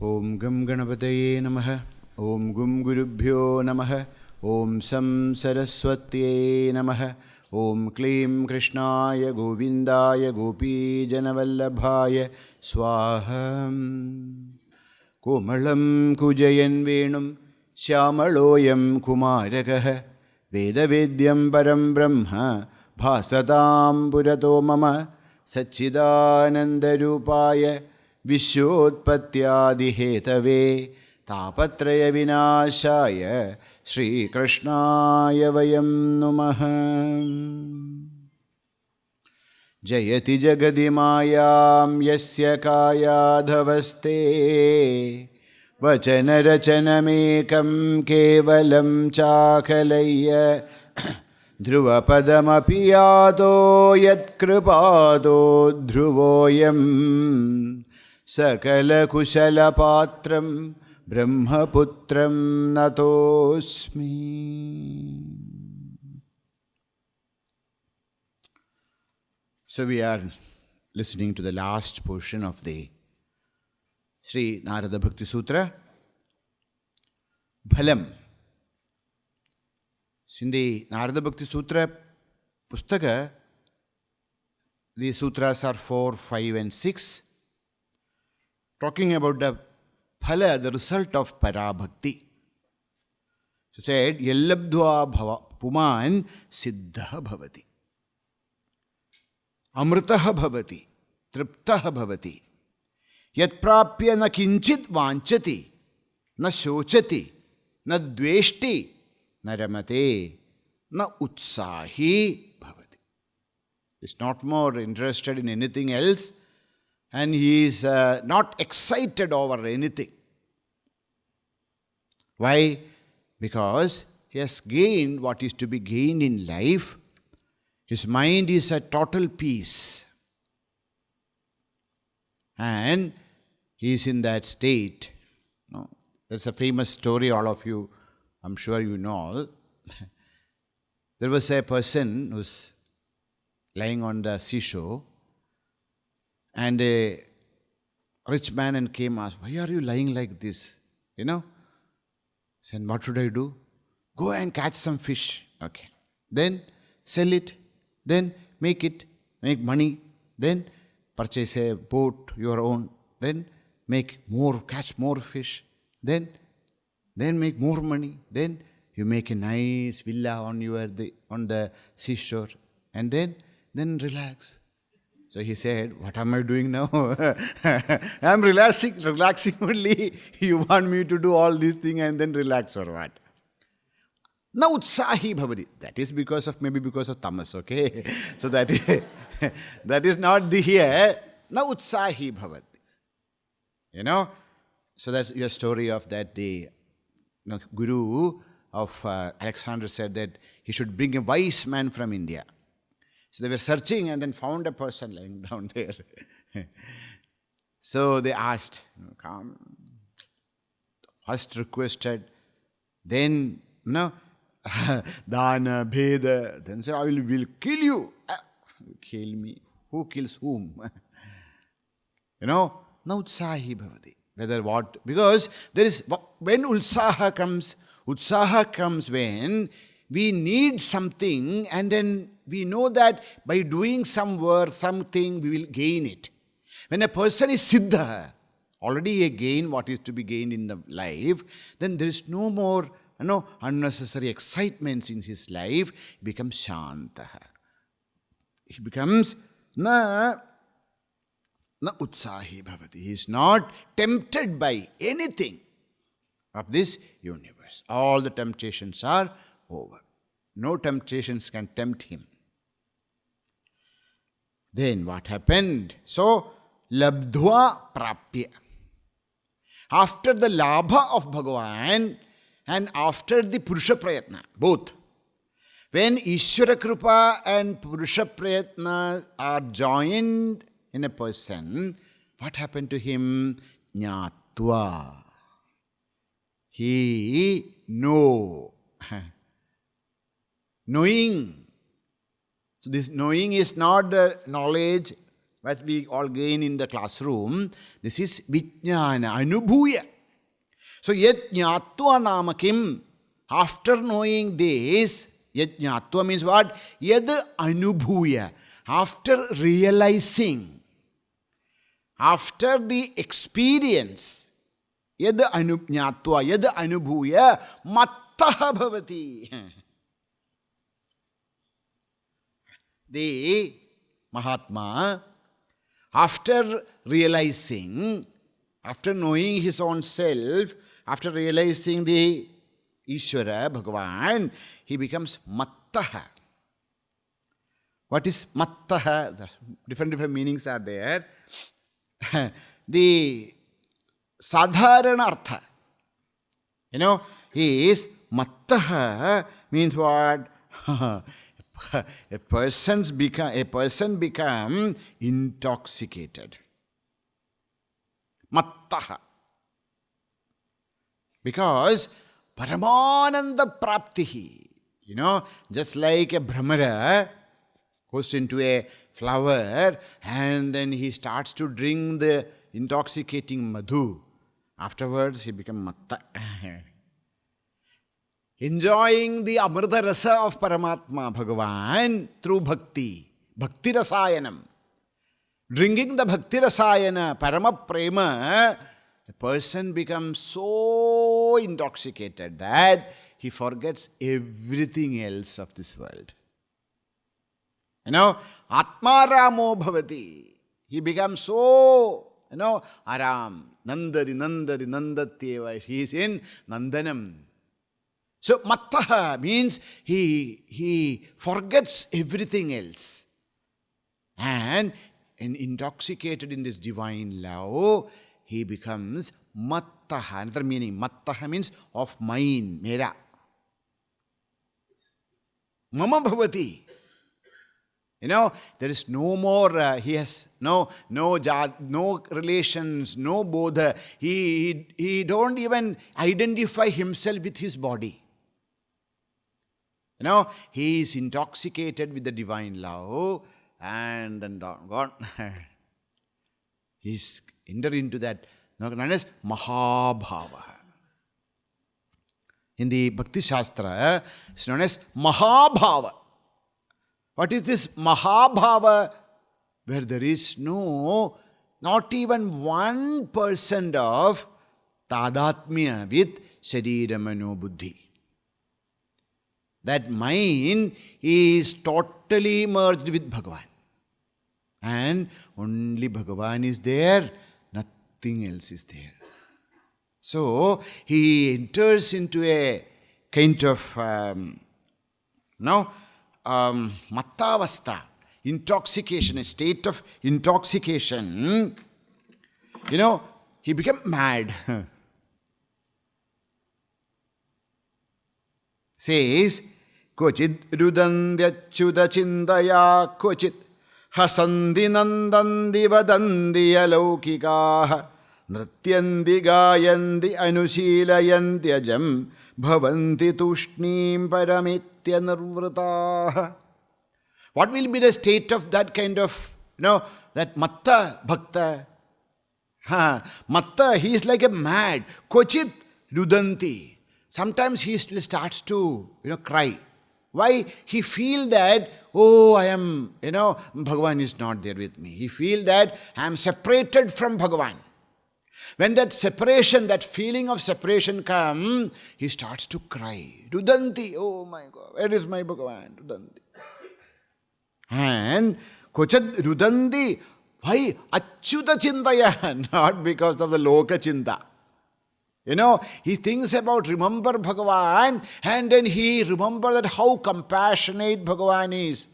Om Gam Ganapataye Namaha. Om Gum Gurubhyo Namaha. Om Sam Sarasvati Namaha. Om Klim Krishnaya Govindaya Gopi Janavallabhaya Swaha. Komalam Kujayan Venum Shyamaloyam Kumarakaha Vedavedyam Param Brahma Bhasatam Purato Mama Satchidanandarupaya Vishwotpattyadihetave Tapatraya Vinashaya Shri Krishnaya Vayam Numaha. Jayati Jagadimayam Yasya Kayadhavaste Vachana Rachanamekam Kevalam Chakalaya Dhruvapadamapi yato Yat Kripado Dhruvoyam Sakala Kushala Patram Brahmaputram Natosmi. So we are listening to the last portion of the Śrīmad Nārada Bhakti Sūtra, Bhalam. So in the Nārada Bhakti Sūtra Pustaka, the sutras are 4, 5 and 6, talking about the phala, the result of parabhakti. So said, yallabdhva puman siddha bhavati. Amritaha bhavati. Triptaha bhavati. Yat prapya na kinchit vanchati. Na shochati. Na dveshti. Na ramate. Na utsahi bhavati. He's not more interested in anything else. And he is not excited over anything. Why? Because he has gained what is to be gained in life. His mind is at total peace. And he is in that state. No? That's a famous story, all of you, I'm sure you know. There was a person who's lying on the seashore. And a rich man and came asked, why are you lying like this? You know? Said, what should I do? Go and catch some fish. Okay. Then sell it. Then make money. Then purchase a boat, your own. Then catch more fish. Then make more money. Then you make a nice villa on the seashore. And then relax. So he said, what am I doing now? I am relaxing only. You want me to do all these things and then relax or what? Na utsahi bhavati. That is maybe because of tamas, okay? So that is not the here. Na utsahi bhavati. You know? So that's your story of that day. Guru of Alexander said that he should bring a wise man from India. So they were searching and then found a person lying down there. So they asked, come. First requested, then, dana, bheda. Then said, I will kill you. Kill me. Who kills whom? Na utsahi bhavati. Whether what? Because there is, when utsaha comes when we need something and then we know that by doing some work, something, we will gain it. When a person is siddha, already gained what is to be gained in the life, then there is no more unnecessary excitements in his life. He becomes shantaha. He becomes na utsahi bhavati. He is not tempted by anything of this universe. All the temptations are over. No temptations can tempt him. Then what happened? So, labdhva prapya. After the labha of Bhagavan and after the Purusha Prayatna, both. When Ishvara Kripa and Purusha Prayatna are joined in a person, what happened to him? Jñātvā. He knowing. So this knowing is not the knowledge what we all gain in the classroom, this is vijnana, anubhuya. So, jñātvā nama kim? After knowing this, jñātvā means what? Yad anubhuya. After realizing, after the experience, yad jñātvā, yad anubhuya, mattaḥ bhavati. The Mahatma, after realizing, after knowing his own self, after realizing the Ishvara, Bhagavan, he becomes mattaḥ. What is mattaḥ? Different meanings are there. The sadharana artha, is mattaḥ means what? A person become intoxicated. Mattaḥ. Because Paramananda praptihi. Just like a Brahmara goes into a flower and then he starts to drink the intoxicating madhu. Afterwards he becomes matta. Enjoying the amrita rasa of Paramatma Bhagavan through bhakti. Bhakti rasayanam. Drinking the bhakti rasayana, parama prema, a person becomes so intoxicated that he forgets everything else of this world. ātmārāmo bhavati. He becomes so, aram, nandatyeva. He is in nandanam. So, mattaḥ means he forgets everything else. And intoxicated in this divine love, he becomes mattaḥ. Another meaning, mattaḥ means of mine, mera. Mama bhavati. There is no more, he has no relations, no bodha. He don't even identify himself with his body. He is intoxicated with the divine love and then gone. He's entered into that, known as Mahabhava. In the Bhakti Shastra, it's known as Mahabhava. What is this Mahabhava? Where there is not even 1% of tadatmya with sharira mano buddhi. That mind is totally merged with Bhagavan. And only Bhagavan is there, nothing else is there. So, he enters into a kind of, mattavastha, intoxication, a state of intoxication. He became mad. Says, Kochid rudandyachyuta chindaya kochid hasandi nandandi vadandi alaukikaha nrityandi gayandi anushīlayanti ajam bhavanti tushnim paramitya nirvrataha. What will be the state of that kind of, that matta bhakta? Matta, he is like a mad. Kochit rudanti. Sometimes he starts to, cry. Why? He feels that, I am, Bhagavan is not there with me. He feels that I am separated from Bhagavan. When that separation, that feeling of separation comes, he starts to cry. Rudanti, oh my God, where is my Bhagavan? Rudanti. And Kochad rudanti, why? Achyuta chindaya, not because of the loka chinta. He thinks about remember Bhagavan, and then he remembers that how compassionate Bhagavan is,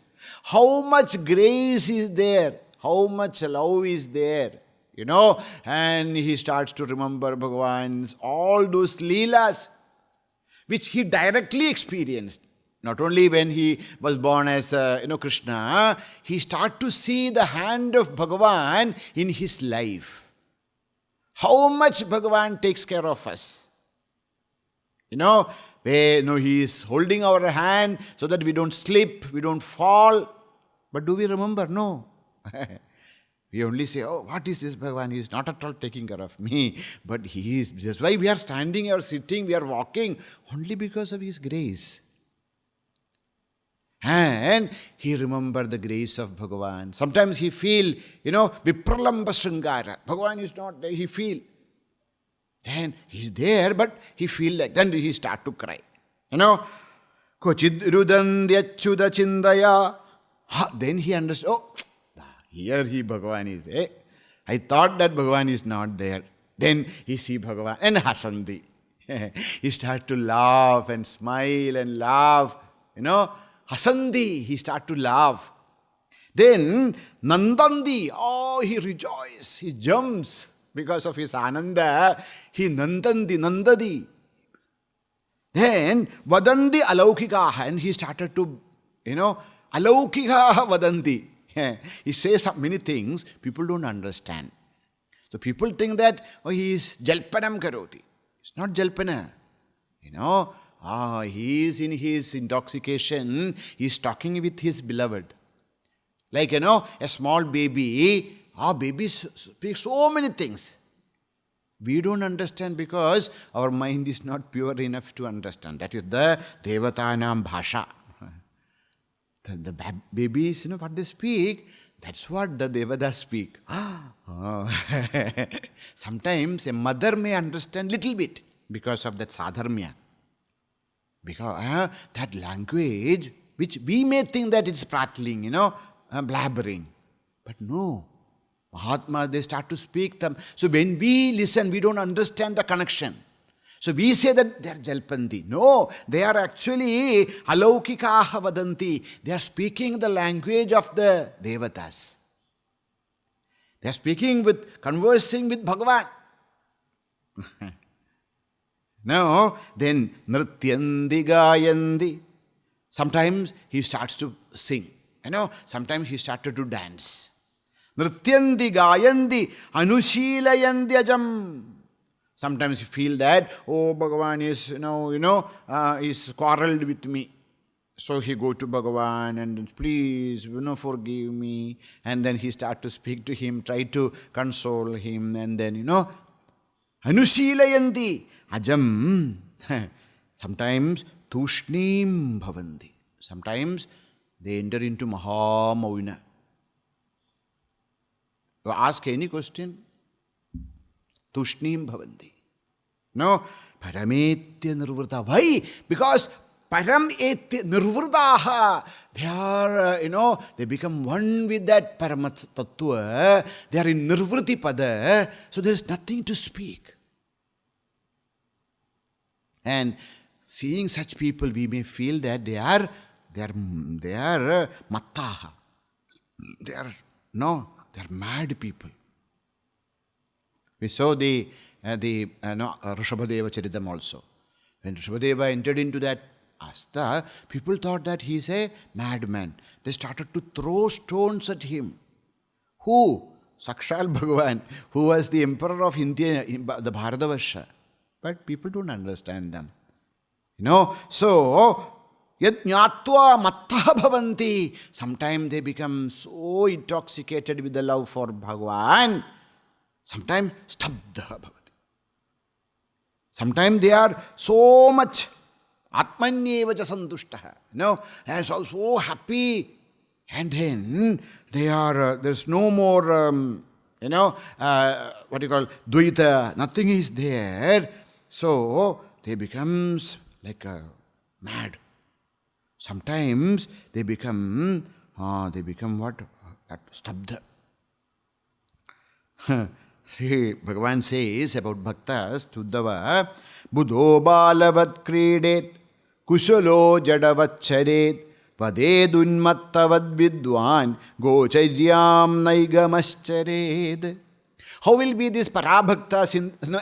how much grace is there, how much love is there, and he starts to remember Bhagavan's all those leelas, which he directly experienced. Not only when he was born as Krishna, he starts to see the hand of Bhagavan in his life. How much Bhagavan takes care of us. He is holding our hand so that we don't slip, we don't fall. But do we remember? No. We only say, oh, what is this Bhagavan? He is not at all taking care of me. But he is, that's why we are standing or sitting, we are walking, only because of his grace. And he remember the grace of Bhagavan. Sometimes he feel, vipralamba sringara. Bhagavan is not there, he feel. Then he's there, but he feel like, then he start to cry. Kochid rudandyachuda chindaya. Then he understood, oh, here Bhagavan is. I thought that Bhagavan is not there. Then he see Bhagavan and hasandi. He start to laugh and smile and laugh. Hasandi, he start to laugh. Then nandandi, oh, he rejoices, he jumps because of his ananda. He nandadi. Then vadanti alaukikaha, and he started to, alaukikaha vadanti. He says many things people don't understand. So people think that, oh, he is jalpanam karoti. It's not jalpana. He is in his intoxication, he is talking with his beloved. Like, a small baby, baby speaks so many things. We don't understand because our mind is not pure enough to understand. That is the devatānaṁ bhāṣā. The babies, what they speak, that's what the devatas speak. Sometimes a mother may understand little bit because of that sadharmya. Because that language, which we may think that it's prattling, blabbering. But no. Mahatmas, they start to speak them. So when we listen, we don't understand the connection. So we say that they are jalpanti. No, they are actually alaukikaha vadanti. They are speaking the language of the devatas. They are conversing with Bhagavan. Now, then nrityandi gayandi. Sometimes he starts to sing. Sometimes he started to dance. Nrityandi gayandi anushilayandi ajam. Sometimes you feel that, oh, Bhagavan is, he's quarreled with me. So he go to Bhagavan and please, forgive me. And then he start to speak to him, try to console him. And then, anushilayanti ajam. Sometimes tushnim bhavanti. Sometimes they enter into maha-mauna. You ask any question, tushnim bhavanti. No, parametya nirvrta. Why? Because param etya nirvrtaha. They are, they become one with that paramat tattva. They are in nirvrti pada. So there is nothing to speak. And seeing such people, we may feel that they are mattaha. They are mad people. We saw the Rishabhadeva Charitam also. When Rishabhadeva entered into that asta, people thought that he is a madman. They started to throw stones at him. Who? Sakshal Bhagavan, who was the emperor of India, the Bharatavarsha. But people don't understand them. So, jñātvā mattā bhavanti. Sometimes they become so intoxicated with the love for Bhagavan. Sometimes stabdho bhavati. Sometimes they are so much ātmārāmo santuṣṭah. They are so happy. And then they are, there's no more, dvaita, nothing is there. So they becomes like mad. Sometimes they become what? Stabdha. See, Bhagavan says about bhaktas, Tuddhava, Buddho balavat kridet, kushalo jadavat charet, vadedunmattavad vidwan, gocharyam naigamascharet. How will be these parabhaktas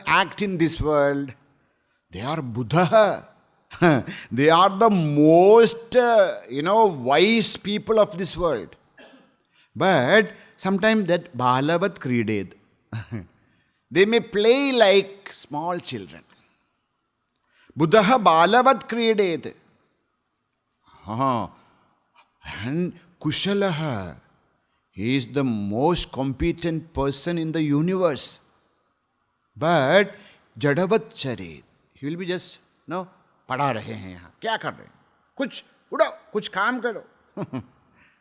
act in this world? They are Buddha. They are the most, wise people of this world. But sometimes that balavat kridet, they may play like small children. Buddha balavat kridet. And kushalaha, He is the most competent person in the universe. But jadavat charet. He will be just, पड़ा रहे हैं यहाँ, क्या कर रहे हैं? कुछ उड़ो, कुछ काम करो.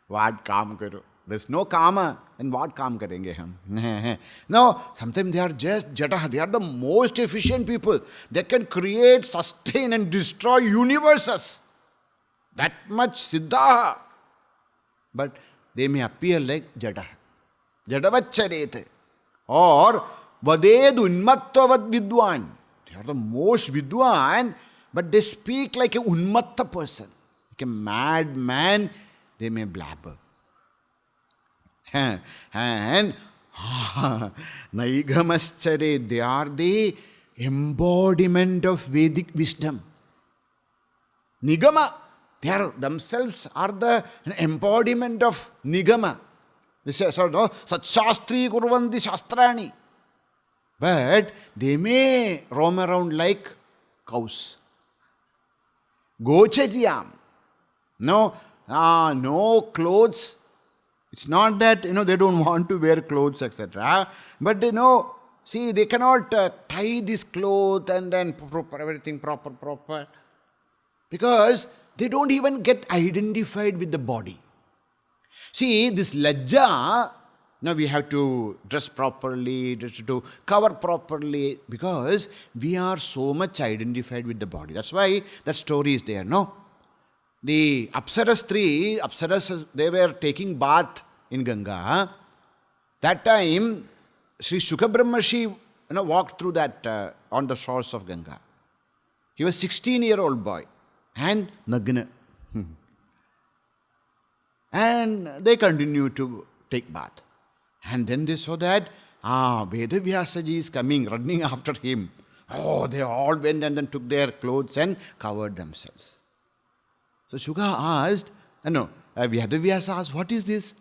What काम करो? There's no karma, and what काम करेंगे हम? No, sometimes they are just jada. They are the most efficient people. They can create, sustain and destroy universes. That much siddha. But they may appear like jada. Jadavacharete. Or vaded unmattavad vidwan. They are the most vidwan, but they speak like a unmatta person. Like a mad man, they may blabber. And Naigamaschare, they are the embodiment of Vedic wisdom. Nigama, they are themselves are the embodiment of Nigama. Satshastri kurvanti shastrani. But they may roam around like cows. Gochatyam. No clothes. It's not that, they don't want to wear clothes, etc. But see, they cannot tie this cloth and then everything proper. Because they don't even get identified with the body. See, this lajja, we have to dress properly, to cover properly, because we are so much identified with the body. That's why that story is there, The Apsaras, they were taking bath in Ganga. That time, Sri Shuka Brahmarshi walked through that on the shores of Ganga. He was 16-year-old boy and Nagna. And they continued to take bath. And then they saw that Vedavyasaji is coming, running after him. Oh, they all went and then took their clothes and covered themselves. So Shuka asked, Vedavyasa asked, what is this?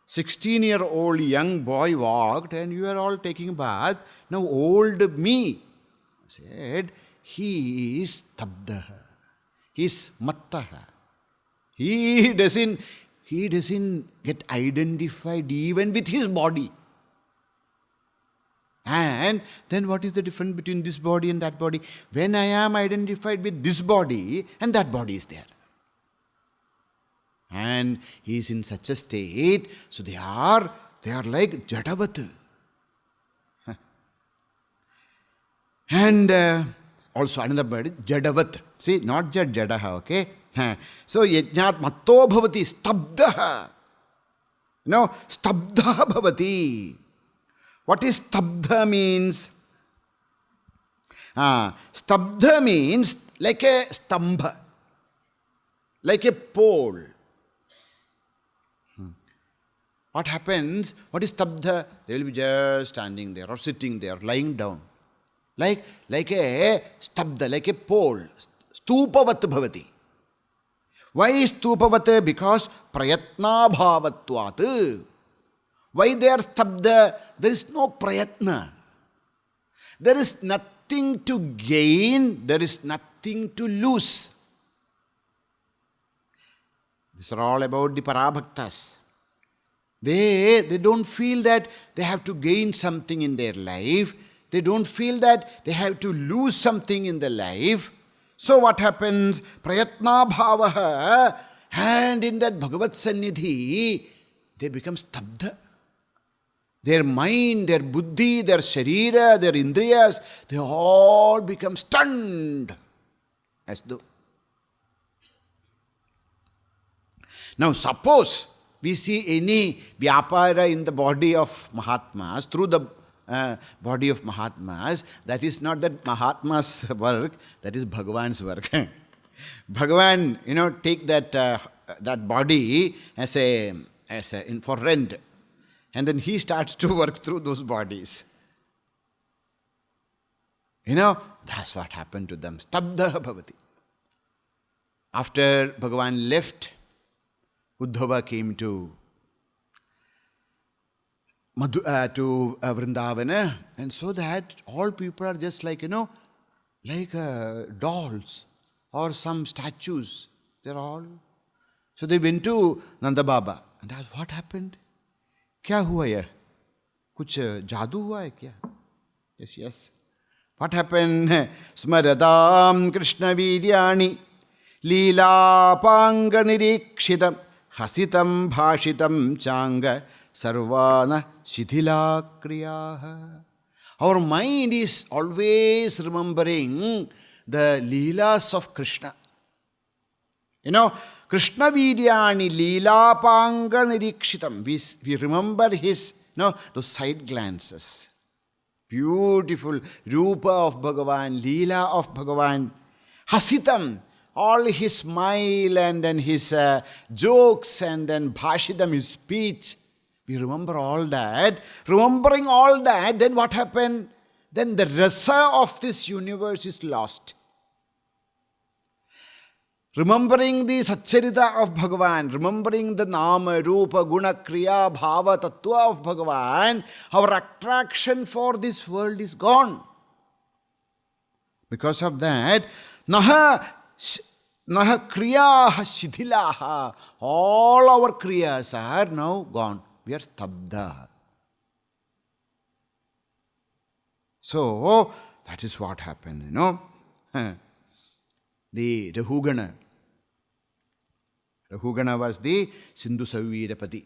16-year-old young boy walked and you are all taking a bath. Now old me. Said, he is stabdho. He is matto. He doesn't get identified even with his body. And then what is the difference between this body and that body? When I am identified with this body and that body is there. And he is in such a state, so they are like jadavat. And also another word, jadavat. See, not jadaha, okay? So yajñātvā matto bhavati, stabdha. Stabdha bhavati. What is stabdha means? Stabdha means like a stambha, like a pole. What happens? What is stabdha? They will be just standing there or sitting there, lying down. Like a stabdha, like a pole. Stupavat bhavati. Why is stupavat? Because prayatna bhavatvat. Why they are stabdha? There is no prayatna. There is nothing to gain. There is nothing to lose. These are all about the parabhaktas. They don't feel that they have to gain something in their life. They don't feel that they have to lose something in their life. So what happens? Prayatna bhavaha. And in that Bhagavat Sannidhi, they become stabdha. Their mind, their buddhi, their sharira, their indriyas, they all become stunned. As though. Now suppose we see any vyapara in the body of Mahatmas, through the body of Mahatmas, that is not that Mahatma's work, that is Bhagavan's work. Bhagavan, take that body as for rent, and then he starts to work through those bodies. That's what happened to them. Stabdha bhavati. After Bhagavan left, Uddhava came to Vrindavana, and so that all people are just like dolls or some statues. They're all. So they went to Nanda Baba and asked, what happened? क्या हुआ ये? कुछ जादू हुआ है क्या? Yes, yes. What happened? Smaradam Krishna Vidyani Leelapanga Nirikshitam Hasitam Bhashitam Changa Sarvana Shithila Kriyaha. Our mind is always remembering the Leelas of Krishna. Krishna Vidyani Leelapanga Nirikshitam. We remember his, those side glances. Beautiful Rupa of Bhagavan, Leela of Bhagavan. Hasitam, all his smile and then his jokes and then Bhashitam, his speech. We remember all that. Remembering all that, then what happened? Then the rasa of this universe is lost. Remembering the Satcharita of Bhagavan, remembering the Nama, Rupa, Guna, Kriya, Bhava, Tattva of Bhagavan, our attraction for this world is gone. Because of that, Naha Kriyaha Shithilaha, all our Kriyas are now gone. We are stabdha. So, that is what happened, The Rahugana. Rahugana was the Sindhu Savirapati.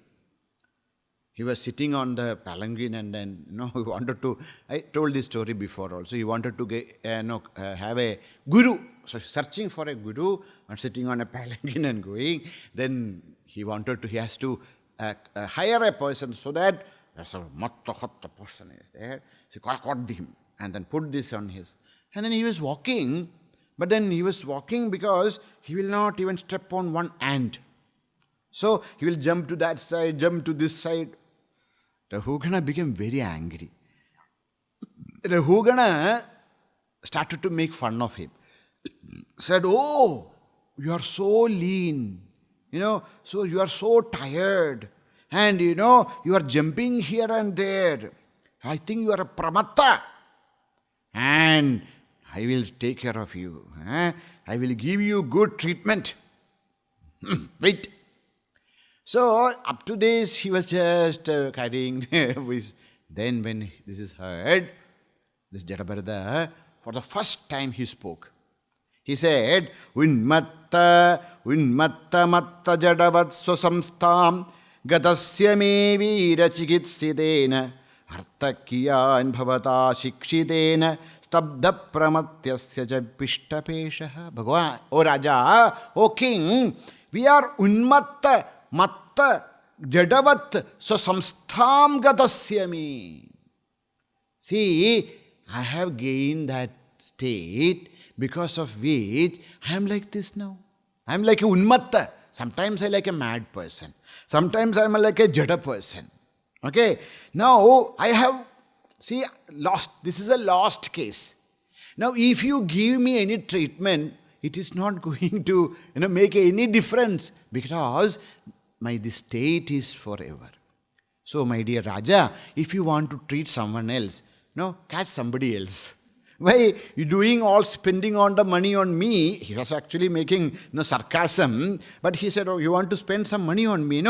He was sitting on the palanquin and then, he wanted to, I told this story before also, he wanted to get, have a guru. So searching for a guru and sitting on a palanquin and going, then he has to hire a person so that there's a matto person is there. So caught him and then put this on his. And then he was walking. But then he was walking because he will not even step on one ant. So he will jump to that side, jump to this side. Rahugana became very angry. Rahugana started to make fun of him. Said, oh, you are so lean. So you are so tired. And you are jumping here and there. I think you are a pramatta. And I will take care of you. I will give you good treatment. Wait. So, up to this, he was just carrying. Then when this is heard, this Jadabharata, for the first time he spoke. He said, Unmatta matta jadavat swasamstham gadasya me vira chikitsidena artakyan bhavata shikshidena stabdha pramatyasya japishtapeshaha. Bhagavan, O Raja, O King, we are unmatta matta jadavat swasamstham gadasya me. See, I have gained that state because of which I am like this now. I am like a unmatta. Sometimes I like a mad person. Sometimes I am like a jada person. Okay. Now I have, lost. This is a lost case. Now if you give me any treatment, it is not going to make any difference because this state is forever. So my dear Raja, if you want to treat someone else, catch somebody else. Why you spending all the money on me? He was actually making sarcasm, but he said, oh, you want to spend some money on me?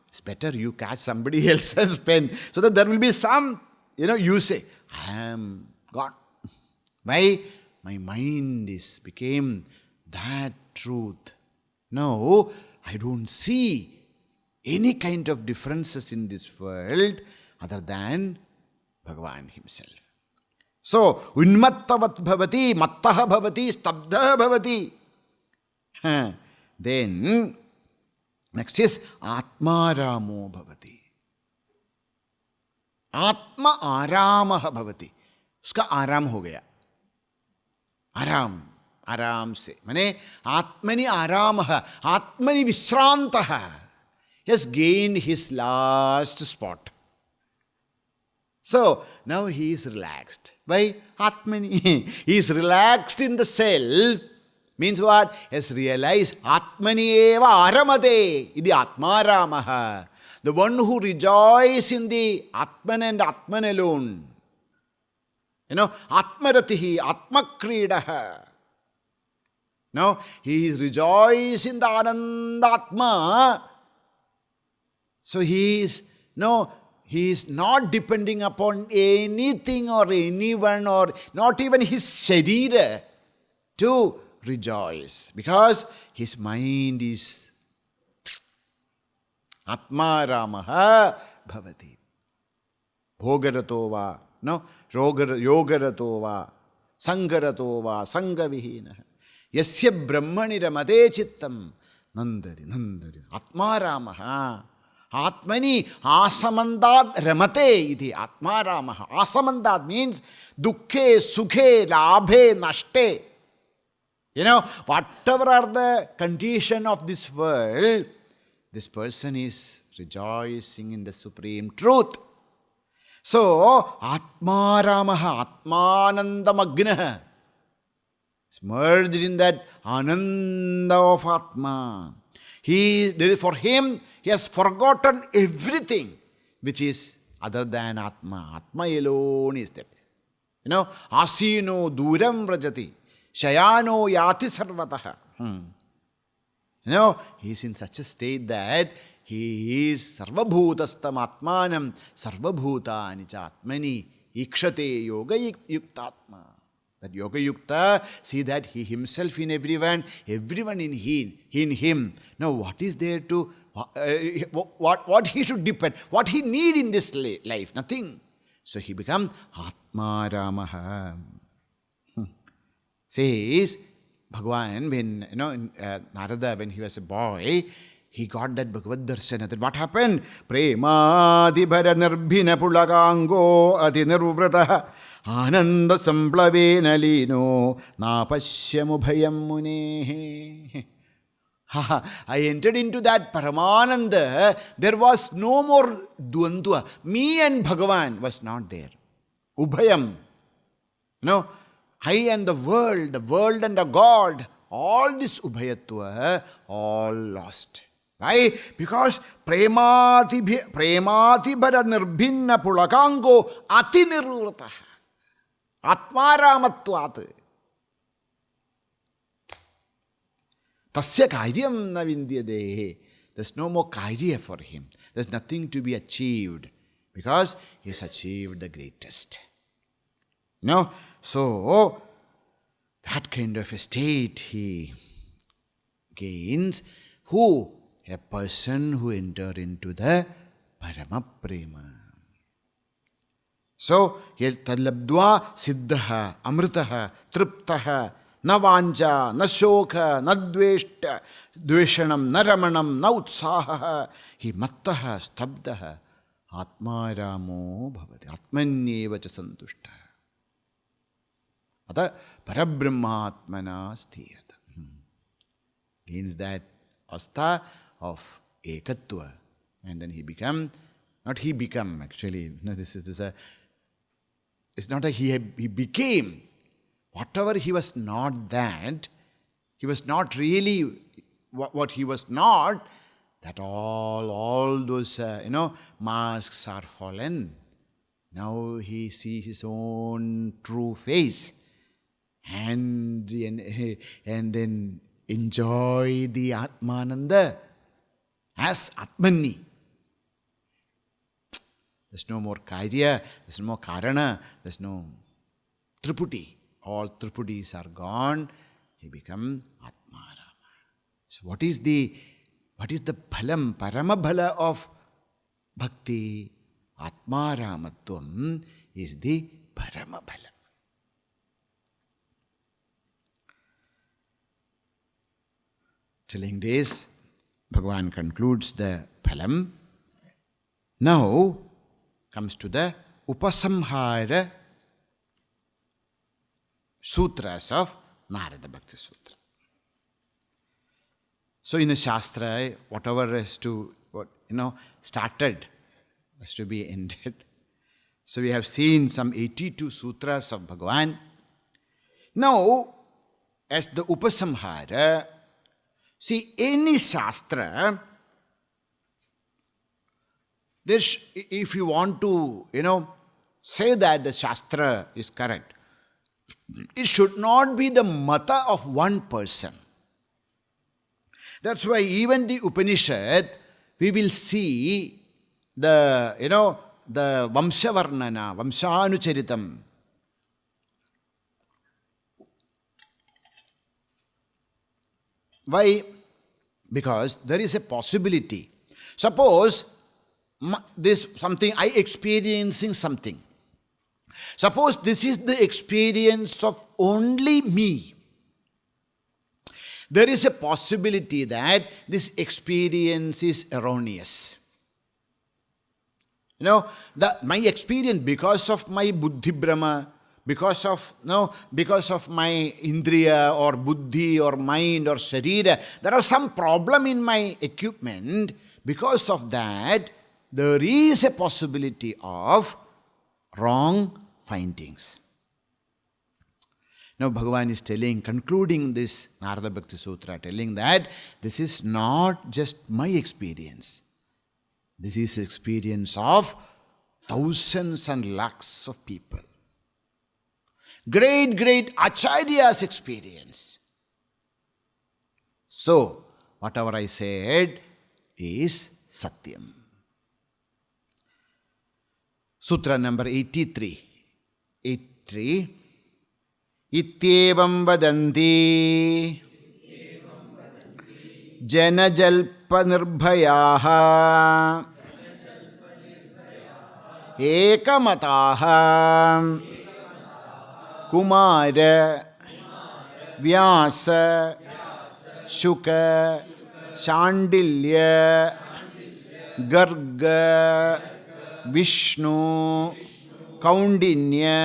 It's better you catch somebody else and spend, so that there will be some, you say, I am gone. Why? My mind became that truth. Now, I don't see any kind of differences in this world other than Bhagavan himself. So, unmattavat bhavati, mattaha bhavati, stabdha bhavati. Then, next is ātmārāmo bhavati. ātmārāmaha bhavati. Uska आराम हो गया. आराम से. माने आत्मनि आरामः, आत्मनि विश्रान्तः. He has gained his last spot. So, now he is relaxed. Why? Atmani. He is relaxed in the self. Means what? He has realized Atmani eva aramade. Idi ātmārāmaha. The one who rejoices in the Atman and Atman alone. Atmaratihi, Atmakridaha. Now, he is rejoicing in the Anandatma. So he is, he is not depending upon anything or anyone or not even his sharira to rejoice, because his mind is ātmārāmo bhavati. Bhogarato va, no, yogarato va, sangarato va, sangavihina. Yasya brahmani ramade chittam nandari, ātmārāmo. Atmani asamandad ramate iti ātmārāmo. Asamandad means dukkhe, sukhe, labhe, nashte. Whatever are the condition of this world, this person is rejoicing in the supreme truth. So, ātmārāmo, ātmānandamagnaha, is merged in that ananda of Atma. For him, he has forgotten everything which is other than Atma. Atma alone is that. Asino duram vrajati, shayano yati sarvataha. He is in such a state that he is sarvabhutastam atmanam sarvabhutani cha atmani ikshate yoga yuktatma. That yoga yukta, see that he himself in everyone, everyone in him. Now what is there to, what he should depend, what he need in this life? Nothing. So he becomes ātmārāmo. Says Bhagavan, when Narada, when he was a boy, he got that Bhagavad Darshana. That what happened? Premadibhara nirbhina pulagango adinirvrataha ananda samblavena lino napashyamu bhayam munehe. I entered into that Paramananda. There was no more dvandva. Me and Bhagavan was not there. Ubhayam. I and the world and the God, all this ubhayatva, all lost. Why? Because prematibhara nirbhinna pulakango atinirvrataha. Ātmārāmatvat. Tasya karyam na vindyade. There's no more karya for him. There's nothing to be achieved, because he has achieved the greatest. So, that kind of a state he gains. Who? A person who entered into the Parama Prema. So, tadlabdva siddhaha, amritaha, triptaha, na vanja, na shoka, na dveshta, dveshanam, na ramanam, na utsaha, hi mattaha, stabdha, ātmārāmo bhavati, atmanyeva cha santushta. Ata parabrahmatmana sthiyata. Means that asta of ekatva. And then he become, not he become actually, it's not that he became. Whatever he was not that, he was not really what he was not, that all those, masks are fallen. Now he sees his own true face. And then enjoy the Atmananda as Atmani. There's no more Karya, there's no more Karana, there's no Triputi. All Triputis are gone. He becomes ātmārāmo. So what is the bhalam, paramabhala of bhakti? Ātmārāmatvam is the paramabhala. Telling this, Bhagavan concludes the phalam. Now comes to the upasamhara sutras of Nārada Bhakti Sūtra. So in the Shastra, whatever is to, started has to be ended. So we have seen some 82 sutras of Bhagavan. Now, as the upasamhara, see, any Shastra, if you want to, say that the Shastra is correct, it should not be the mata of one person. That's why even the Upanishad, we will see the, the Vamshavarnana, Vamshanucharitam. Why? Because there is a possibility. Suppose this something, I experiencing something. Suppose this is the experience of only me. There is a possibility that this experience is erroneous. My experience, because of my buddhi brahma, because of my indriya or buddhi or mind or sharira, there are some problem in my equipment. Because of that, there is a possibility of wrong findings. Now Bhagavan is telling, concluding this Nārada Bhakti Sūtra, telling that this is not just my experience. This is experience of thousands and lakhs of people. Great Acharya's experience. So, whatever I said is Satyam. Sutra number 83. 83. Ityevaṁ vadanti jana-jalpa-nirbhayā eka-matāḥ kumāra vyāsa shuka shandilya garga vishnu kauண்டிnya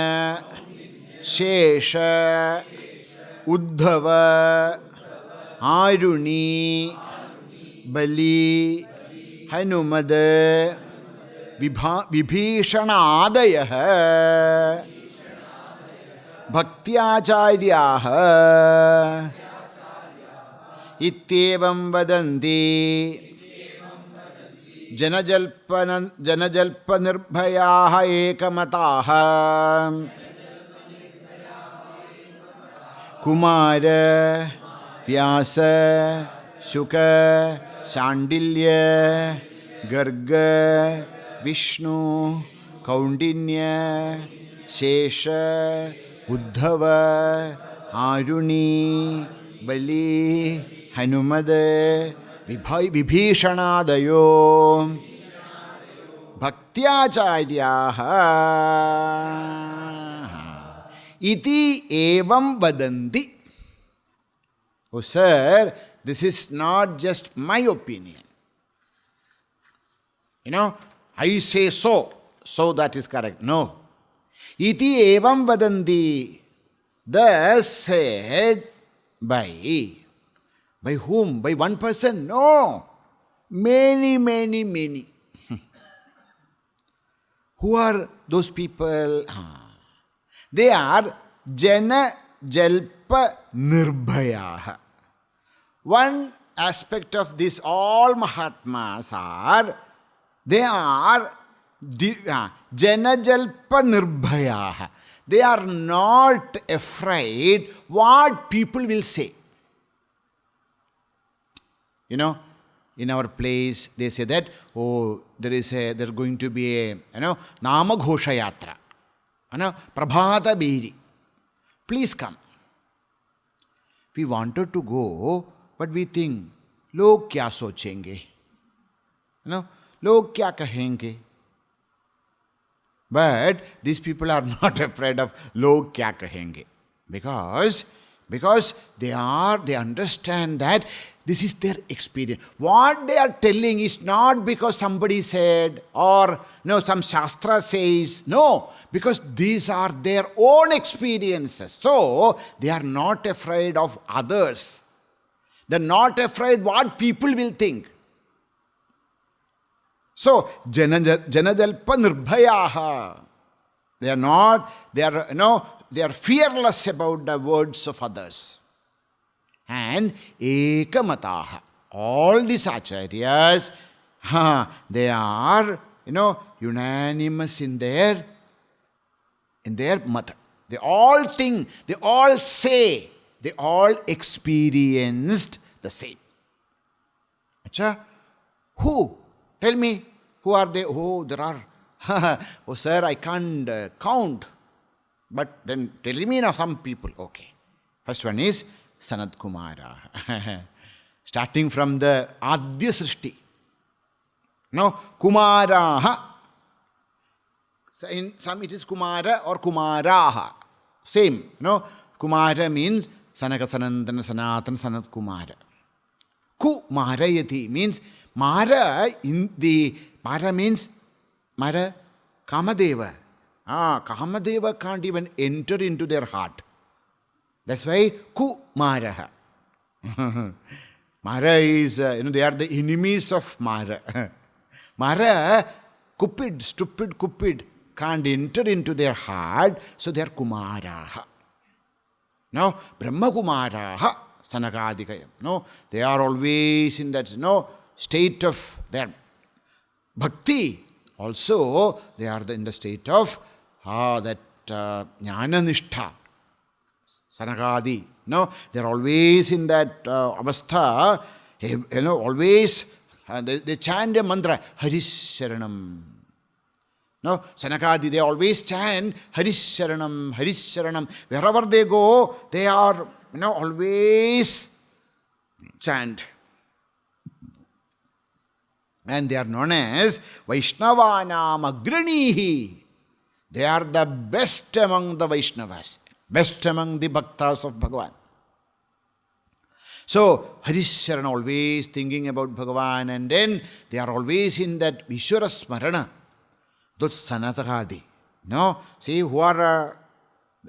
shesha uddhava aruni bali hanumada vibhīṣana-ādayah bhakty-ācāryāḥ ityevaṁ vadanti jana-jalpa-nirbhayā eka-matāḥ kumāra vyāsa shuka shandilya garga vishnu kauண்டிnya shesha uddhava aruni bali hanumada vibhīṣana-ādayo bhakty-ācāryāḥ iti evaṁ vadanti. Oh sir, this is not just my opinion. I say so that is correct. No. Iti evaṁ vadanti. Thus said by whom? By one person? No. Many. Who are those people? They are jana-jalpa-nirbhayā. One aspect of this, all Mahatmas are, they are jana-jalpa-nirbhayā. They are not afraid what people will say. In our place, they say that, there's going to be a, Nama Ghosha Yatra. Prabhata Bhiri. Please come. We wanted to go, but we think, log kya sochenge? Log kya kahenge? But these people are not afraid of log kya kahenge. Because they understand that this is their experience. What they are telling is not because somebody said or some Shastra says. No, because these are their own experiences. So they are not afraid of others. They are not afraid what people will think. So jana-jalpa-nirbhayā. They are fearless about the words of others. And eka-matāḥ. All these acharyas, they are, unanimous in their mata. They all think, they all say, they all experienced the same. Acha? Who? Tell me, who are they? Oh, there are Oh, sir, I can't count. But then tell me now some people. Okay. First one is Sanat Kumara. Starting from the Adya Srishti. No, Kumaraha. So in some it is Kumara or Kumaraha. Same. No, Kumara means Sanaka Sanandana Sanatan Sanat Kumara. Kumarayati means Mara in the Mara means Mara Kamadeva. Kamadeva can't even enter into their heart. That's why Kumaraha. Mara is, they are the enemies of Mara. Mara, Cupid, stupid Cupid, can't enter into their heart, so they are Kumaraha. Now, Brahma Kumaraha, Sanakadikayam. No, they are always in that state of their bhakti. Also, they are in the state of that jnana-nishtha, Sanakadi. No, they are always in that avastha, always they chant a mantra, Harisharanam. No, Sanakadi, they always chant Harisharanam, Harisharanam. Wherever they go, they are, always chant. And they are known as Vaishnavanam Agranihi. They are the best among the Vaishnavas, best among the Bhaktas of Bhagavan. So, Harisharan always thinking about Bhagavan, and then they are always in that Vishwara Smarana, those Sanatakadi. No? See, who are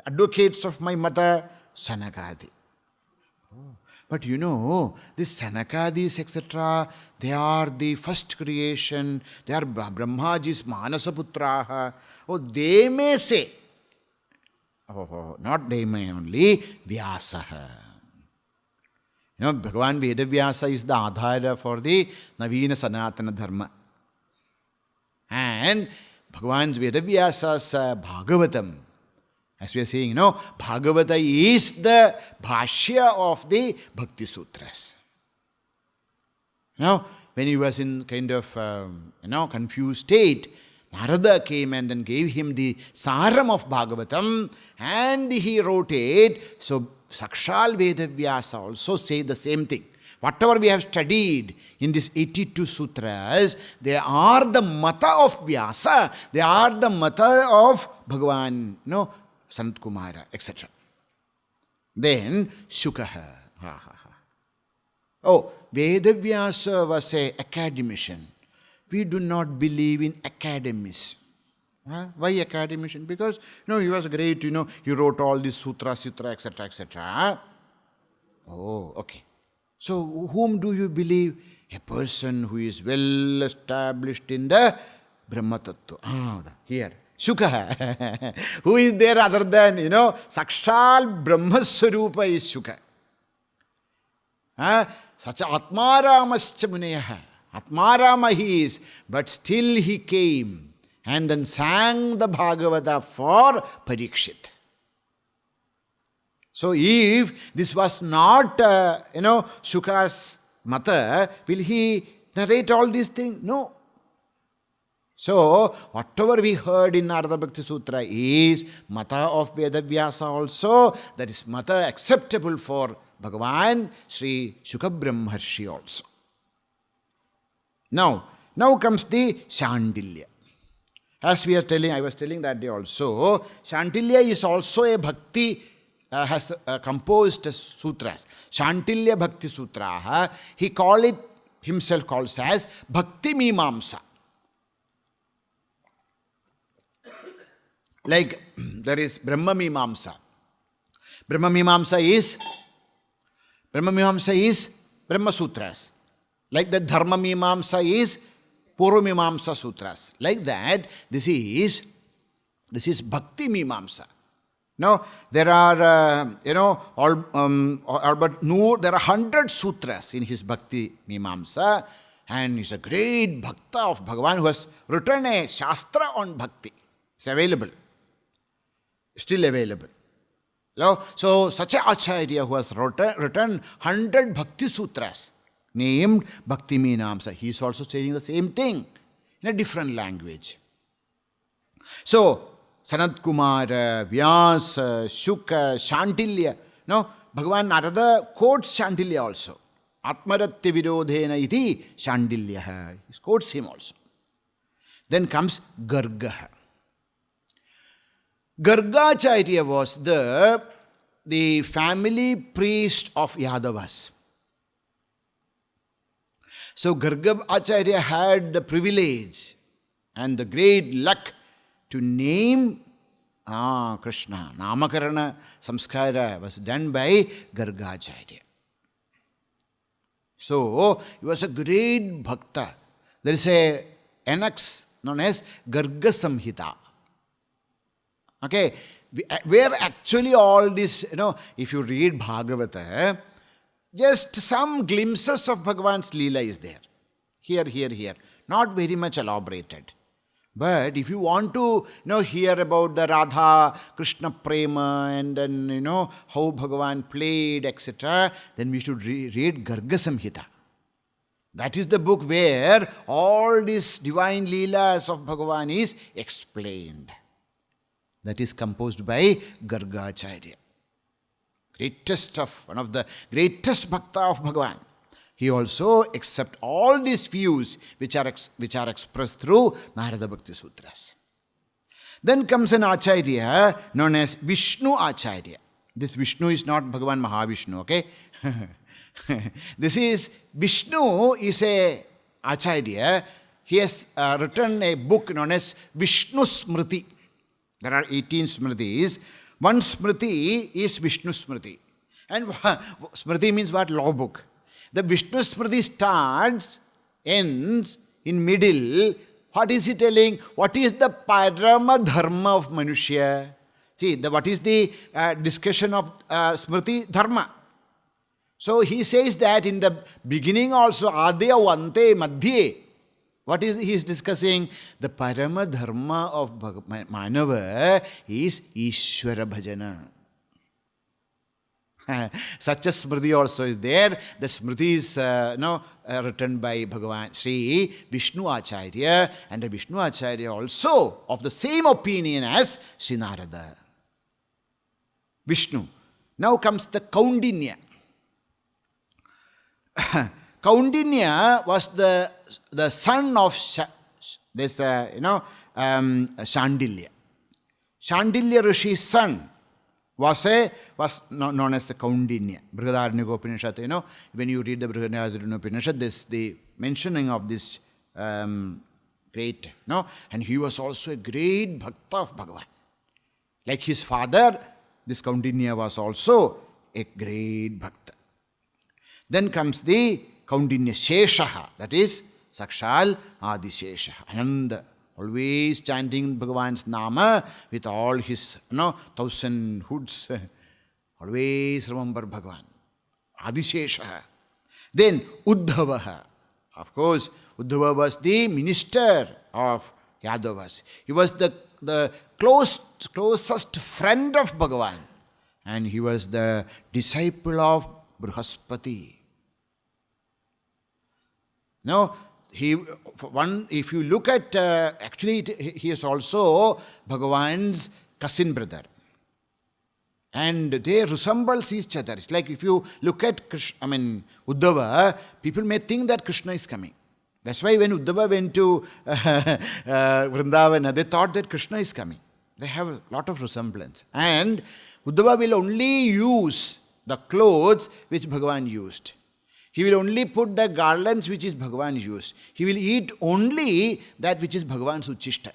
advocates of my mata? Sanakadi. But this Sanakadis, etc., they are the first creation. They are Brahmaji's Manasaputraha. Oh, they may say, not they may only, Vyasaha. Bhagavan Vedavyasa is the Adhara for the Navina Sanatana Dharma. And Bhagavan's Vedavyasa's Bhagavatam, as we are saying, Bhagavata is the bhashya of the Bhakti Sūtras. When he was in kind of, confused state, Narada came and then gave him the saram of Bhagavatam, and he wrote it. So, Sakshal Vedavyasa also say the same thing. Whatever we have studied in these 82 sutras, they are the mata of Vyasa, they are the mata of Bhagavan, Sanat Kumara, etc. Then, Shukaha. Oh, Vedavyasa was an academician. We do not believe in academies. Why academician? Because, he was great, he wrote all these sutras, etc., etc. Oh, okay. So, whom do you believe? A person who is well established in the Brahma Tattva. Here. Shuka. Who is there other than, Sakshal Brahma Swarupa is Shuka. Such ātmārāmascha muneyaha. ātmārāma he is, but still he came and then sang the Bhagavata for Parikshit. So if this was not, Shuka's mata, will he narrate all these things? No. So, whatever we heard in Nārada Bhakti Sūtra is mata of Vedavyasa also, that is mata acceptable for Bhagavan Sri Shuka Brahmarshi also. Now comes the Shandilya. As I was telling that day also, Shandilya is also a bhakti, has composed sutras. Shandilya Bhakti Sutra, he himself calls as bhakti-mimāṁsa. Like there is Brahma-mimāṁsa. Brahma-mimāṁsa is Brahma Sutras. Like that Dharma-mimāṁsa is Purva-mimāṁsa Sutras. Like that, this is Bhakti-mimāṁsa. Now, there are, there are 100 sutras in his Bhakti-mimāṁsa, and he's a great bhakta of Bhagavan who has written a Shastra on Bhakti. It's available. Still available. So, such an Acharya who has written 100 Bhakti Sutras named Bhakti-mimāṁsa. He is also saying the same thing in a different language. So, Sanat Kumara, Vyasa, Shuka, Shantilya. No, Bhagavan Narada quotes Shantilya also. Atmaratya virodhena iti Shandilyaha. He quotes him also. Then comes Gargaha. Gargacharya was the family priest of Yadavas. So Gargacharya had the privilege and the great luck to name Krishna. Namakarana samskara was done by Gargacharya. So he was a great bhakta. There is a annex known as Garga Samhita. Okay, where actually all this, if you read Bhagavata, just some glimpses of Bhagavan's Leela is there. Here. Not very much elaborated. But if you want to hear about the Radha, Krishna Prema, and then how Bhagavan played, etc., then we should read Garga Samhita. That is the book where all these divine Leelas of Bhagavan is explained. That is composed by Gargacharya. One of the greatest bhakta of Bhagavan. He also accepts all these views which are expressed through Nārada Bhakti Sūtras. Then comes an Acharya known as Vishnu Acharya. This Vishnu is not Bhagavan Mahavishnu, okay? This is, Vishnu is a Acharya. He has written a book known as Vishnu Smriti. There are 18 Smritis. One Smriti is Vishnu Smriti. And Smriti means what? Law book. The Vishnu Smriti starts, ends, in middle. What is he telling? What is the parama dharma of Manushya? See, what is the discussion of Smriti Dharma? So he says that in the beginning also, Adya Vante Madhye. What is he discussing? The parama dharma of Manava is Ishvara Bhajana. Such a Smriti also is there. The Smriti is written by Bhagavan Sri Vishnu Acharya, and the Vishnu Acharya also of the same opinion as Sri Nārada. Vishnu. Now comes the Kaundinya. Kaundinya was the son of Shandilya. Shandilya Rishi's son was known as the Kaundinya. Brihadaranyaka Upanishad, when you read the Brihadaranyaka Upanishad, there's the mentioning of this great, and he was also a great bhakta of Bhagavan. Like his father, this Kaundinya was also a great bhakta. Then comes the Kaundinya Sheshaha, that is Sakshal Adisheshaha, Ananda, always chanting Bhagavan's Nama with all his 1,000 hoods. Always remember Bhagavan. Adisheshaha. Then Uddhavaha. Of course, Uddhava was the minister of Yadavas. He was the closest friend of Bhagavan. And he was the disciple of Brihaspati. Now, if you look at, actually he is also Bhagavan's cousin brother. And they resemble each other. It's like if you look at Uddhava, people may think that Krishna is coming. That's why when Uddhava went to Vrindavana, they thought that Krishna is coming. They have a lot of resemblance. And Uddhava will only use the clothes which Bhagavan used. He will only put the garlands which is Bhagavan used. He will eat only that which is Bhagavan's uchishta.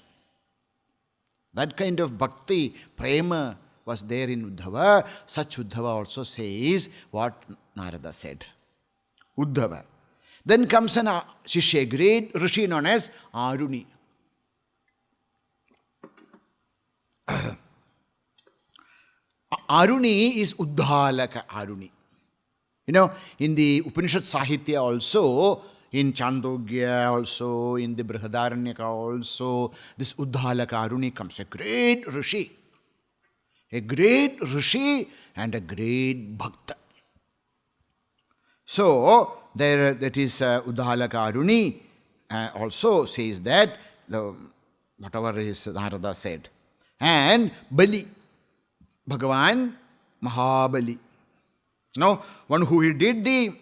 That kind of bhakti, prema was there in Uddhava. Such Uddhava also says what Narada said. Uddhava. Then comes an Shishya, great Rishi known as Aruni. Aruni is Uddhalaka Aruni. In the Upanishad Sahitya also, in Chandogya also, in the Brihadaranyaka also, this Uddhalaka Aruni comes. A great Rishi. A great Rishi and a great Bhakta. So, that is Uddhalaka Aruni also says that whatever is Narada said. And Bali, Bhagavan Mahabali. Now, one who did the,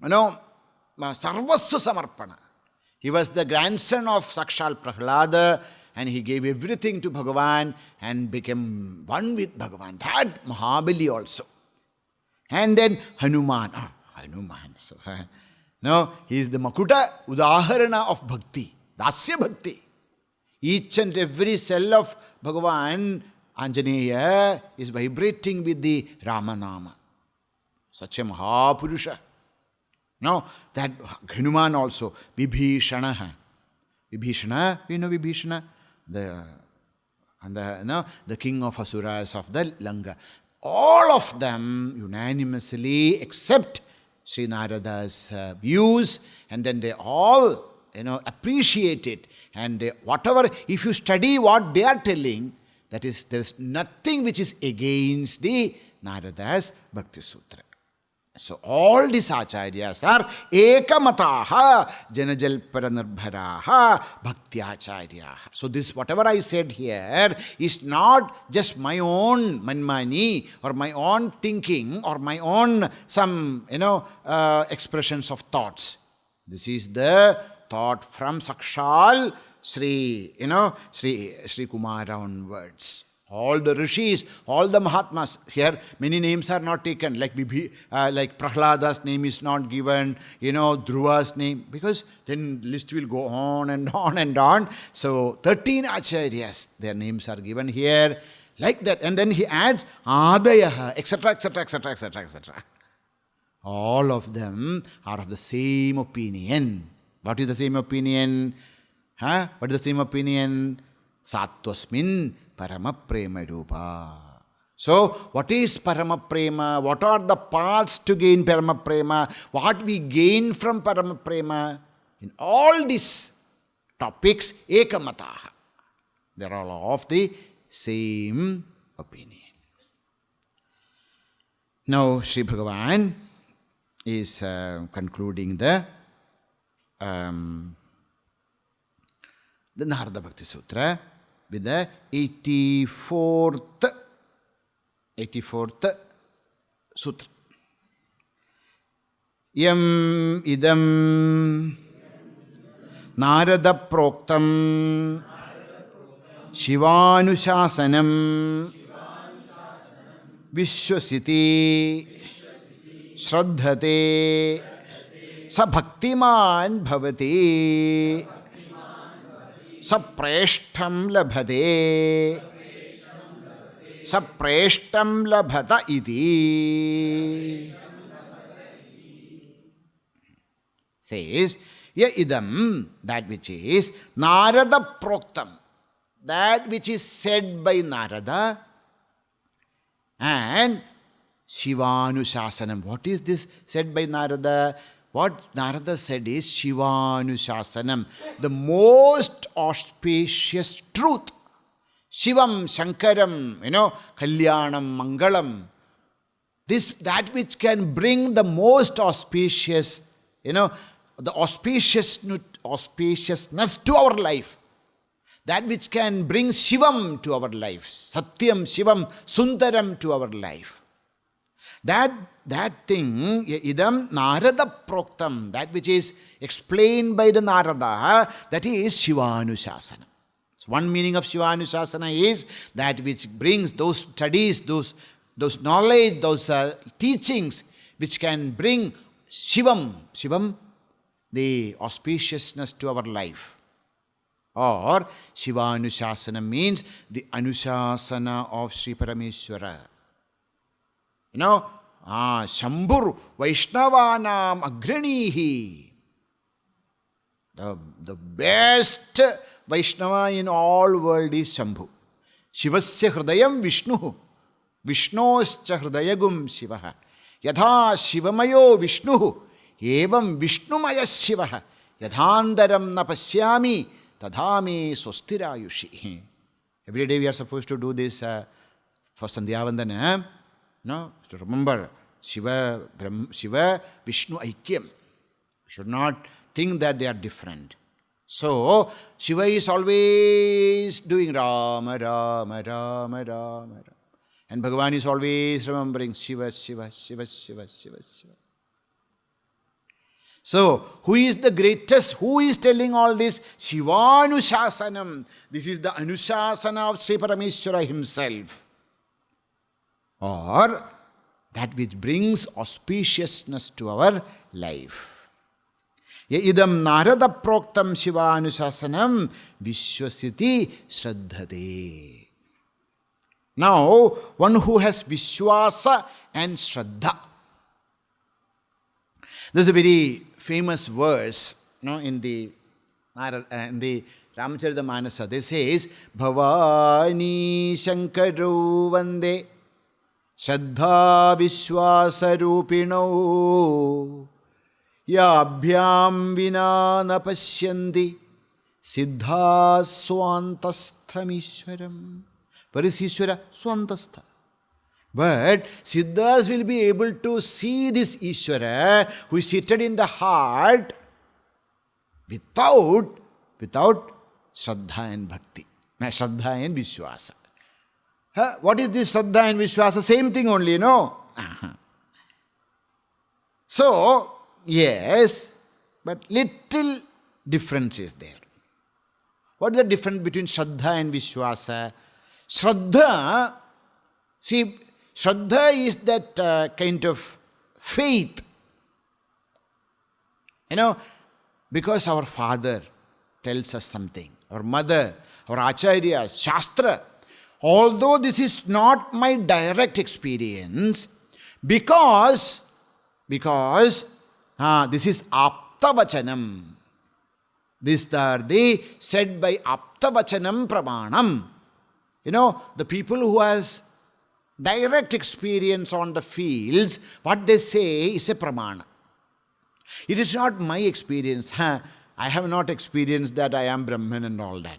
Sarvasya Samarpana. He was the grandson of Sakshal Prahlada, and he gave everything to Bhagavan and became one with Bhagavan. That Mahabali also. And then Hanuman. Hanuman. So, no, he is the Makuta Udaharana of Bhakti. Dasya Bhakti. Each and every cell of Bhagavan, Anjaneya, is vibrating with the Ramanama. Such a Mahapurusha. Now, that Hanuman also, Vibhishana. Vibhishana, you know Vibhishana? The king of Asuras of the Lanka. All of them unanimously accept Sri Narada's views, and then they all, appreciate it. And whatever, if you study what they are telling, that is, there is nothing which is against the Narada's Bhakti Sutra. So all these acharyas are eka-matāḥ, jana-jalpa-nirbhayā, bhakty-ācāryāḥ. So this, whatever I said here, is not just my own manmani or my own thinking or my own some, expressions of thoughts. This is the thought from Sakshal Sri Kumara onwards. All the rishis, all the mahatmas. Here, many names are not taken. Like Prahlada's name is not given, Dhruva's name. Because then list will go on and on and on. So, 13 acharyas, their names are given here. Like that. And then he adds Adayaha, etc., etc., etc., etc., etc. All of them are of the same opinion. What is the same opinion? What is the same opinion? Sattvasmin Paramaprema Rupa. So, what is Paramaprema? What are the paths to gain Paramaprema? What we gain from Paramaprema? In all these topics, eka-matāḥ. They are all of the same opinion. Now, Sri Bhagavan is concluding the Nārada Bhakti Sūtra with the 84th Sutra. Idaṁ nārada-proktaṁ śivānuśāsanaṁ viśvasiti śraddhate sa bhaktimān bhavati sa preṣṭhaṁ labhate sa preṣṭhaṁ labhata iti. Says, idaṁ, that which is nārada-proktaṁ, that which is said by Narada, and śivānuśāsanaṁ. What is this said by Narada? What Narada said is śivānuśāsanaṁ, the most auspicious truth. Shivam, Shankaram, Kalyanam, Mangalam. That which can bring the most auspicious, the auspiciousness to our life. That which can bring Shivam to our life. Satyam, Shivam, Sundaram to our life. That thing, idaṁ nārada-proktaṁ, that which is explained by the Narada, that is śivānuśāsana. So one meaning of śivānuśāsana is that which brings those studies, those knowledge, those teachings, which can bring Shivam, the auspiciousness to our life. Or śivānuśāsana means the anuśāsana of Sri Parameshwara. Shambhur Vaishnavanam Agranihi. The best Vaishnava in all world is Shambhu. Shivasya hridayam Vishnu. Vishnoscha hridayagum Shivaha. Yadha Shivamayo Vishnu. Evaṁ Vishnumaya Shivaha. Yadhandaram na pasyami. Tadhami swastirayushi. Every day we are supposed to do this for Sandhya Vandana. No, to remember Shiva, Vishnu Aikyam. We should not think that they are different. So, Shiva is always doing Rama, Rama, Rama, Rama, Rama. And Bhagavan is always remembering Shiva, Shiva, Shiva, Shiva, Shiva, Shiva. So, who is the greatest? Who is telling all this? śivānuśāsanaṁ. This is the Anuśāsana of Sri Parameshwara himself. Or that which brings auspiciousness to our life. idaṁ nārada-proktaṁ śivānuśāsanaṁ viśvasiti śraddhate. Now, one who has viśvasa and śraddha. There's a very famous verse, in the Ramacharita-manasa. This says, Bhavani Shankaro Vande Śraddha Vishwasa Rupino Yabhyam Vina Na Pashyanti Siddha Swantasthamishwaram. Where is Ishwara? Swantastha. But Siddhas will be able to see this Ishwara who is seated in the heart without Shraddha and Bhakti. Shraddha and Vishwasa. What is this Shraddha and Vishwasa? Same thing only, no? So, yes, but little difference is there. What is the difference between Shraddha and Vishwasa? Shraddha, see, Shraddha is that kind of faith. Because our father tells us something, our mother, our acharyas, Shastra, although this is not my direct experience, because this is aptavachanam. These are the said by aptavachanam pramanam. The people who has direct experience on the fields, what they say is a pramana. It is not my experience. I have not experienced that I am Brahman and all that.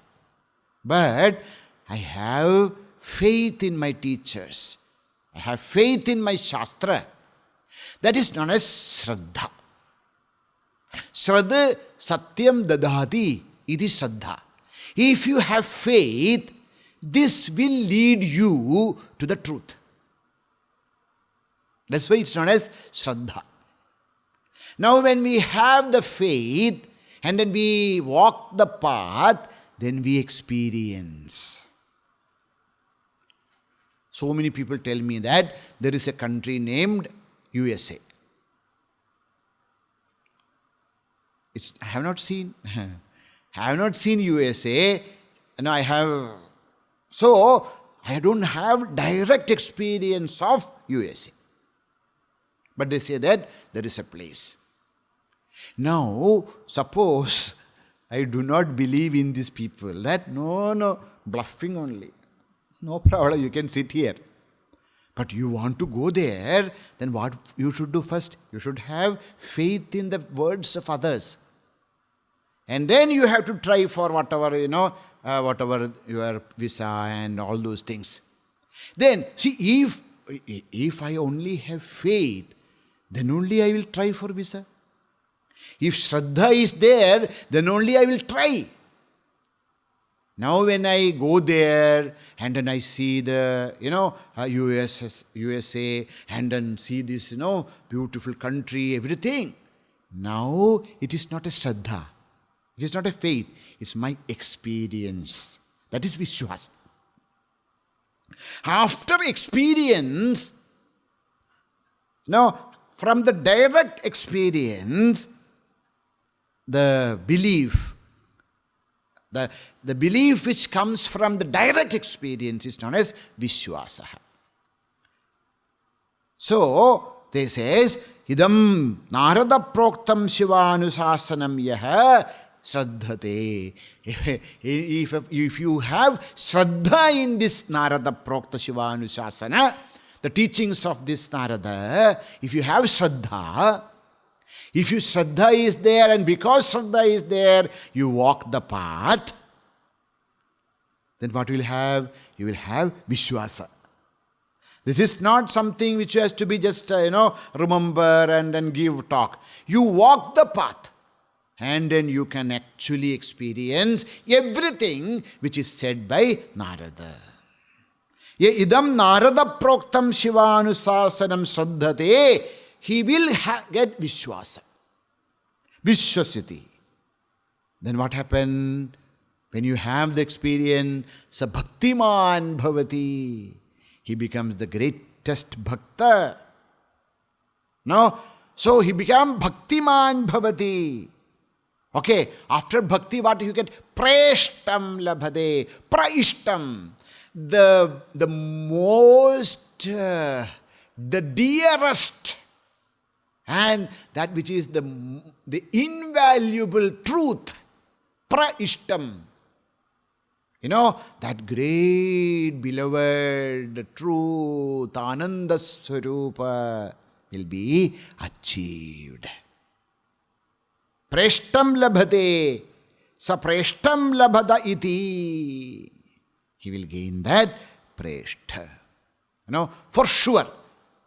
But I have faith in my teachers. I have faith in my Shastra. That is known as Shraddha. Śraddhate satyam dadhati. It is Shraddha. If you have faith, this will lead you to the truth. That's why it's known as Shraddha. Now when we have the faith and then we walk the path, then we experience. So many people tell me that there is a country named USA. I have not seen USA. I have. So, I don't have direct experience of USA. But they say that there is a place. Now, suppose I do not believe in these people. That, no, bluffing only. No problem, you can sit here. But you want to go there, then what you should do first? You should have faith in the words of others. And then you have to try for whatever your visa and all those things. Then, see, if I only have faith, then only I will try for visa. If Shraddha is there, then only I will try. Now when I go there and then I see the, USA and then see this, beautiful country, everything. Now it is not a Shraddha. It is not a faith. It's my experience. That is Vishwas. After experience, from the direct experience, the belief which comes from the direct experience is known as Vishwasa. So, they says, idaṁ nārada-proktaṁ śivānuśāsanaṁ yaha śraddhate. If you have Shraddha in this Nārada-prokta śivānuśāsana, the teachings of this Narada, if you have Shraddha, if your Shraddha is there and because Shraddha is there, you walk the path, then what you will have? You will have Vishwasa. This is not something which has to be just, remember and then give talk. You walk the path. and then you can actually experience everything which is said by Narada. Idaṁ nārada-proktaṁ śivānuśāsanaṁ śraddhate. He will get viśvasiti. Then what happened? When you have the experience, sa bhaktimān bhavati. He becomes the greatest bhakta. No? So he became bhaktimān bhavati. Okay, after bhakti, what you get? Preṣṭhaṁ labhate. Preṣṭhaṁ. The most, the dearest, and that which is the invaluable truth. Preṣṭhaṁ. That great beloved, the truth, Ananda Swarupa will be achieved. Preṣṭhaṁ labhate, sa preṣṭhaṁ labhata iti. He will gain that preṣṭha. For sure.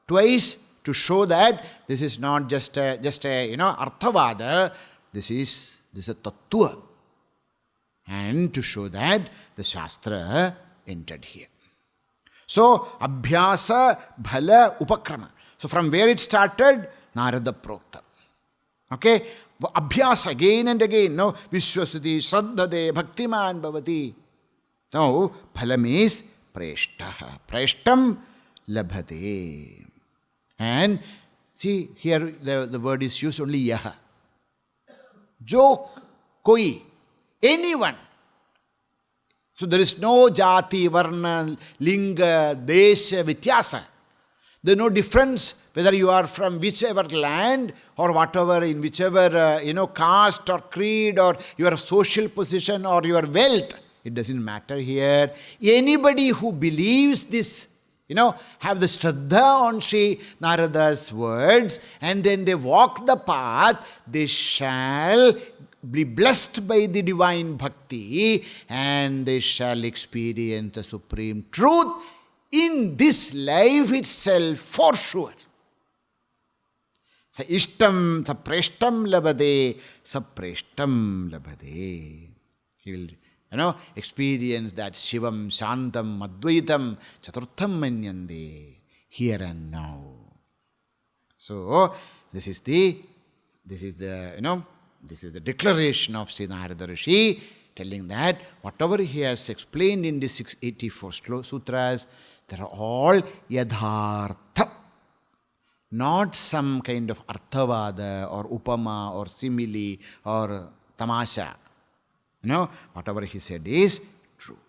Twice to show that this is not just a arthavada, this is a tattva. And to show that the Shastra entered here. So, abhyasa, bhala, upakrama. So, from where it started? Nārada-proktaṁ. Okay? Abhyasa, again and again. No? Viśvasiti, śraddhate, bhaktimān, bhavati. Now, phala means preṣṭhaṁ. Preṣṭhaṁ labhate. And see, here the word is used only yaha. Jo koi. Anyone. So there is no jati, varna, linga, desha, vityasa. There is no difference whether you are from whichever land or whatever, in whichever, caste or creed or your social position or your wealth. It doesn't matter here. Anybody who believes this, have the śraddha on Sri Narada's words, and then they walk the path, they shall be blessed by the divine bhakti, and they shall experience the supreme truth in this life itself for sure. Sa ishtam, sa preṣṭhaṁ labhate, sa preṣṭhaṁ labhate. He will, experience that Shivam, Shantam, Advaitam, Chaturtham Manyande, here and now. So, this is the declaration of Sri Narada Rishi, telling that whatever he has explained in the 684 sutras, they are all yadhartha. Not some kind of arthavada or upama or simile or tamasha. Whatever he said is true.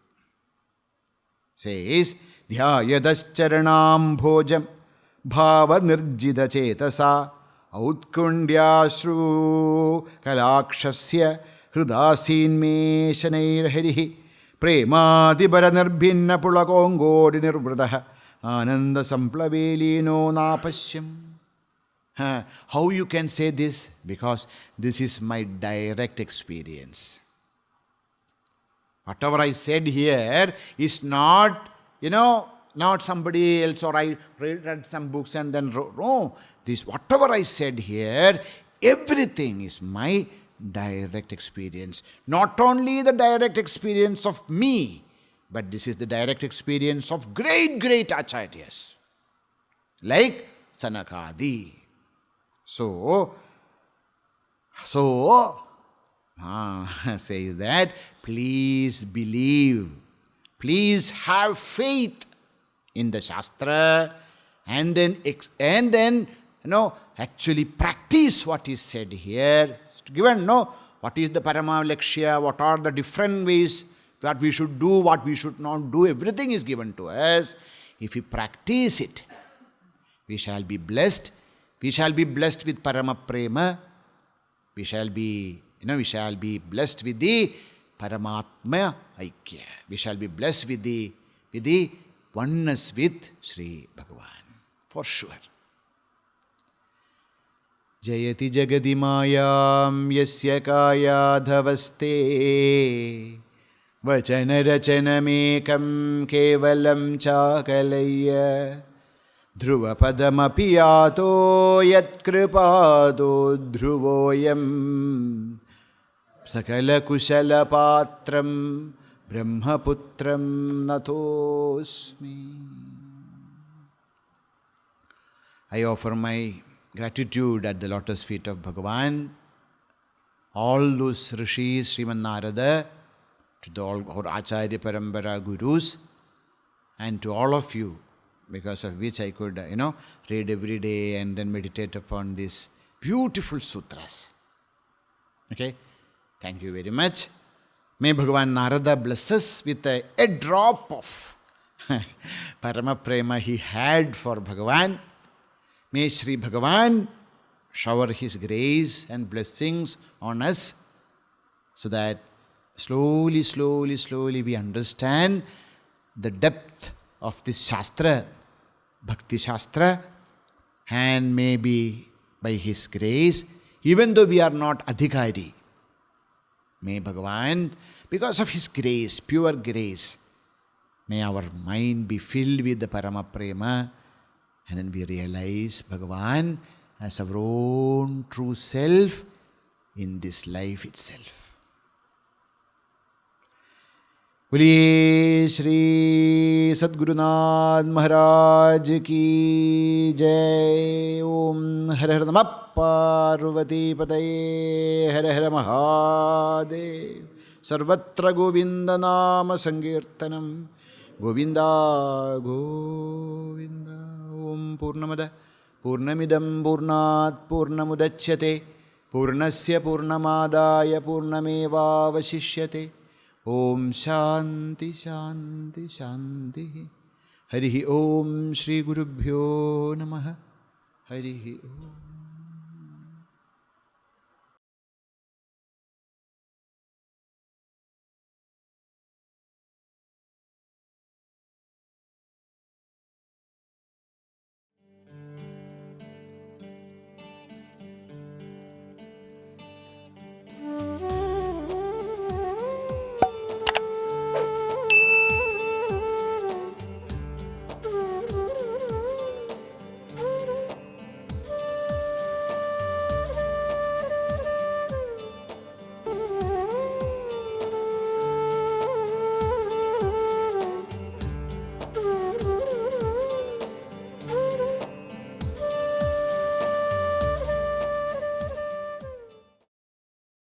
Says, Dhyayadascharanam bhojam bhava nirjida chetasa Autkundhyashru kalakshasya hrudasinme shanairharihi premadibharanarbhinna pulakongodi nirvradaha ananda samplavelino napashyam. How you can say this? Because this is my direct experience. Whatever I said here is not, not somebody else, or I read some books and then wrote. No, this whatever I said here, everything is my direct experience. Not only the direct experience of me, but this is the direct experience of great acharyas, like Sanakadi. So says that, please believe, please have faith in the Shastra, and then actually practice what is said here. Given, what is the Parama Lakshya, what are the different ways that we should do, what we should not do, everything is given to us. If we practice it, we shall be blessed. We shall be blessed with Parama Prema. We shall be blessed with the Paramatma Aikya. We shall be blessed with the oneness with Sri Bhagavan, for sure. Jayati jagadi mayam yasya kaya dhavaste vachana rachanamekam kevalam chakalaya dhruvapadamapi yato yat kripado dhruvoyam sakala kusala patram brahmaputram natosmi. I offer my gratitude at the lotus feet of Bhagavan, all those rishis, Śrīmad Nārada, to all our Acharya Parambara Gurus, and to all of you, because of which I could, read every day and then meditate upon these beautiful sutras. Okay? Thank you very much. May Bhagavan Narada bless us with a drop of Parama Prema he had for Bhagavan. May Sri Bhagavan shower his grace and blessings on us so that slowly we understand the depth of this Shastra, Bhakti Shastra, and maybe by his grace, even though we are not adhikari, may Bhagavan, because of his grace, pure grace, may our mind be filled with the Parama Prema, and then we realize Bhagavan as our own true self in this life itself. बोलिए श्री सद्गुरुनाथ महाराज की जय. ओम हर हर नमः पार्वती पतये हर हर महादेव. सर्वत्र गोविंद नाम संकीर्तनम गोविंदा गोविंद. ओम पूर्णमद पूर्णमिदं पूर्णात् पूर्णमुदच्यते पूर्णस्य पूर्णमादाय पूर्णमेवावशिष्यते. ओम शांति शांति शांति. हरि ओम श्री गुरुभ्यो नमः. हरि ओम.